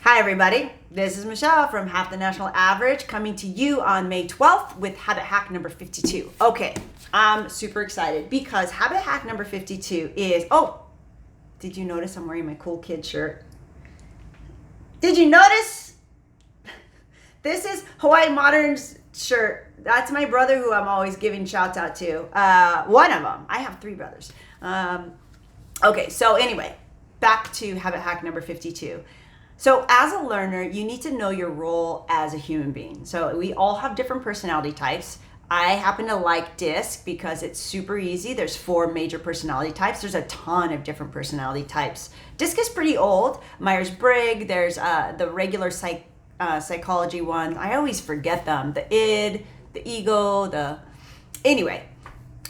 Hi, everybody. This is Michelle from Half the National Average coming to you on May 12th with habit hack number 52. Okay, I'm super excited because habit hack number 52 is, did you notice I'm wearing my cool kid shirt? Did you notice? This is Hawaii Modern's shirt. That's my brother who I'm always giving shouts out to. One of them. I have three brothers. Okay, so anyway, back to habit hack number 52. So as a learner, you need to know your role as a human being. So we all have different personality types. I happen to like DISC because it's super easy. There's 4 major personality types. There's a ton of different personality types. DISC is pretty old. Myers-Briggs, there's the regular psychology one. I always forget them. The id, the ego, anyway.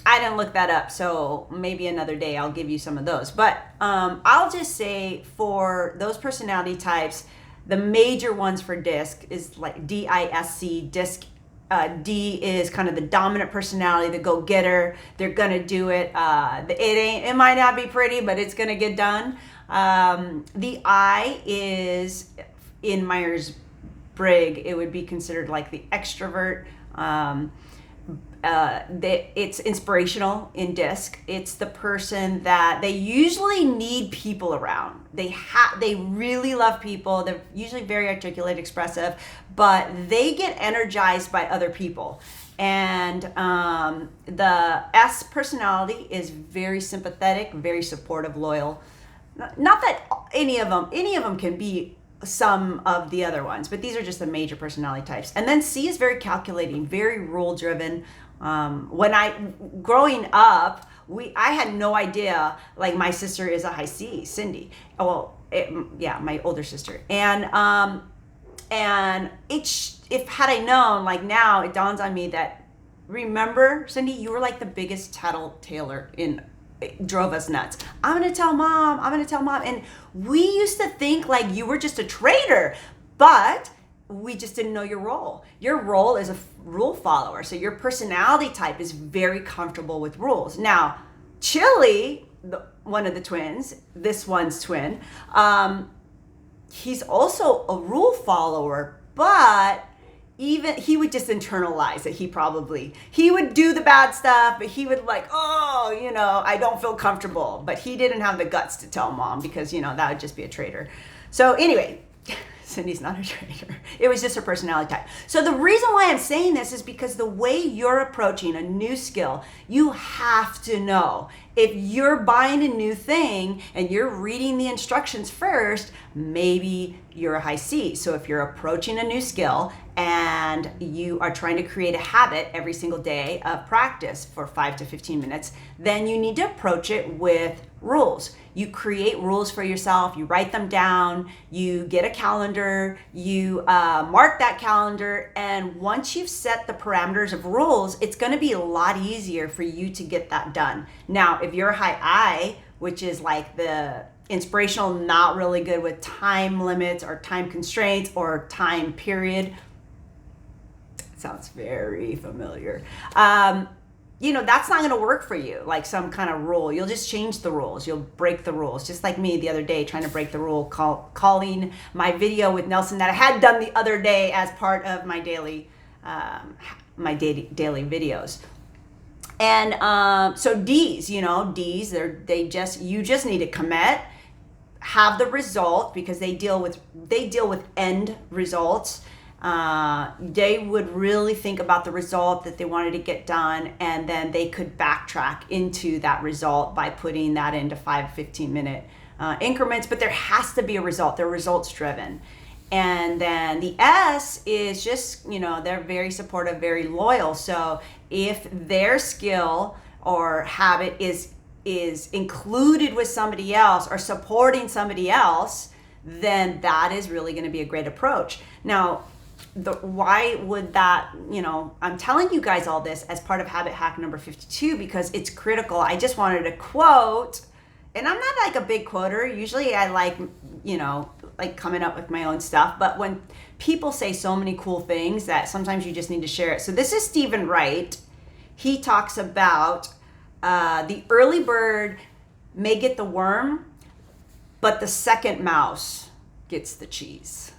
I didn't look that up, so maybe another day I'll give you some of those. But I'll just say for those personality types, the major ones for DISC is like D-I-S-C, DISC. D is kind of the dominant personality, the go-getter. They're gonna do it. It might not be pretty, but it's gonna get done. The I is in Myers-Briggs. It would be considered like the extrovert. It's inspirational in DISC. It's the person that they usually need people around. They really love people. They're usually very articulate, expressive, but they get energized by other people. And the S personality is very sympathetic, very supportive, loyal. Not that any of them can be some of the other ones, but these are just the major personality types. And then C is very calculating, very rule driven. Growing up, I had no idea, like my sister is a high C, Cindy. My older sister. And if had I known, like now it dawns on me that, remember, Cindy, you were like the biggest tattletailer it drove us nuts. I'm gonna tell mom. And we used to think like you were just a traitor, but we just didn't know your role. Your role is a rule follower. So your personality type is very comfortable with rules. Now, Chili, one of the twins, this one's twin, he's also a rule follower, but even he would just internalize it. He would do the bad stuff, but he would I don't feel comfortable. But he didn't have the guts to tell mom because, that would just be a traitor. So anyway, Cindy's not a traitor. It was just her personality type. So the reason why I'm saying this is because the way you're approaching a new skill, you have to know. If you're buying a new thing and you're reading the instructions first, maybe you're a high C. So if you're approaching a new skill and you are trying to create a habit every single day of practice for 5 to 15 minutes, then you need to approach it with rules. You create rules for yourself, you write them down, you get a calendar, you mark that calendar, and once you've set the parameters of rules, it's gonna be a lot easier for you to get that done. Now, if you're a high I, which is like the inspirational, not really good with time limits or time constraints or time period, sounds very familiar. That's not going to work for you, like some kind of rule. You'll just change the rules. You'll break the rules. Just like me the other day trying to break the rule, calling my video with Nelson that I had done the other day as part of my daily videos. And so D's, you just need to commit, have the result, because they deal with end results. They would really think about the result that they wanted to get done, and then they could backtrack into that result by putting that into 5-15 minute increments. But there has to be a result. They're results driven. And then the S is just, they're very supportive, very loyal. So if their skill or habit is included with somebody else or supporting somebody else, then that is really going to be a great approach. Now, why would that, I'm telling you guys all this as part of habit hack number 52 because it's critical. I just wanted to quote, and I'm not like a big quoter. Usually I like coming up with my own stuff, but when people say so many cool things that sometimes you just need to share it. So this is Stephen Wright. He talks about the early bird may get the worm, but the second mouse gets the cheese.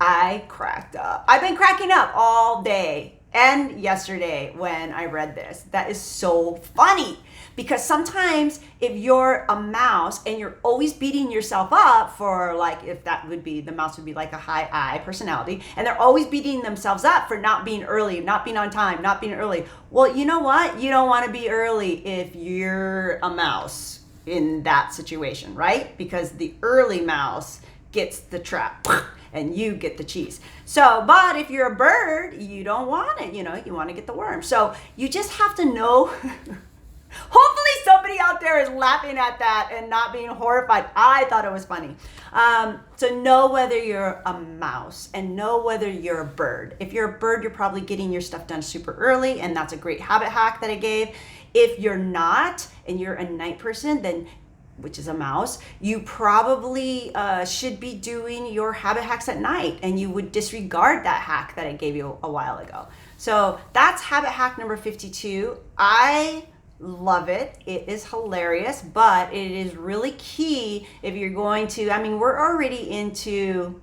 I cracked up. I've been cracking up all day and yesterday when I read this. That is so funny, because sometimes if you're a mouse and you're always beating yourself up for, like, if that would be, the mouse would be like a high I personality, and they're always beating themselves up for not being early, not being on time, not being early. Well, you know what? You don't want to be early if you're a mouse in that situation, right? Because the early mouse gets the trap and you get the cheese. So, but if you're a bird, you don't want it, you know, you want to get the worm. So you just have to know. Hopefully somebody out there is laughing at that and not being horrified. I thought it was funny. So know whether you're a mouse and know whether you're a bird. If you're a bird, you're probably getting your stuff done super early, and that's a great habit hack that I gave. If you're not, and you're a night person, then, which is a mouse, you probably should be doing your habit hacks at night, and you would disregard that hack that I gave you a while ago. So that's habit hack number 52. I love it. It is hilarious, but it is really key if you're going to, I mean, we're already into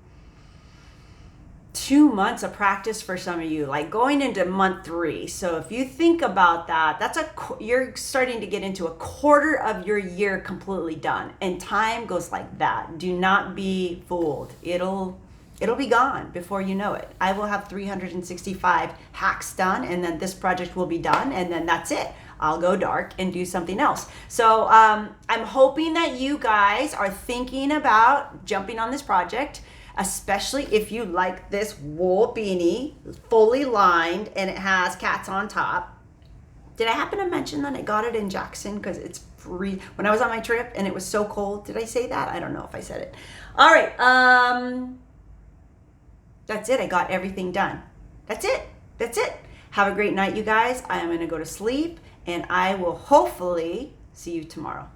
2 months of practice for some of you, like going into month 3. So if you think about that, that's you're starting to get into a quarter of your year completely done, and time goes like that. Do not be fooled. It'll be gone before you know it. I will have 365 hacks done, and then this project will be done, and then that's it. I'll go dark and do something else. So I'm hoping that you guys are thinking about jumping on this project, especially if you like this wool beanie, fully lined, and it has cats on top. Did I happen to mention that I got it in Jackson because it's free when I was on my trip and it was so cold? Did I say that? I don't know if I said it. All right. That's it. I got everything done. That's it. Have a great night, you guys. I am going to go to sleep, and I will hopefully see you tomorrow.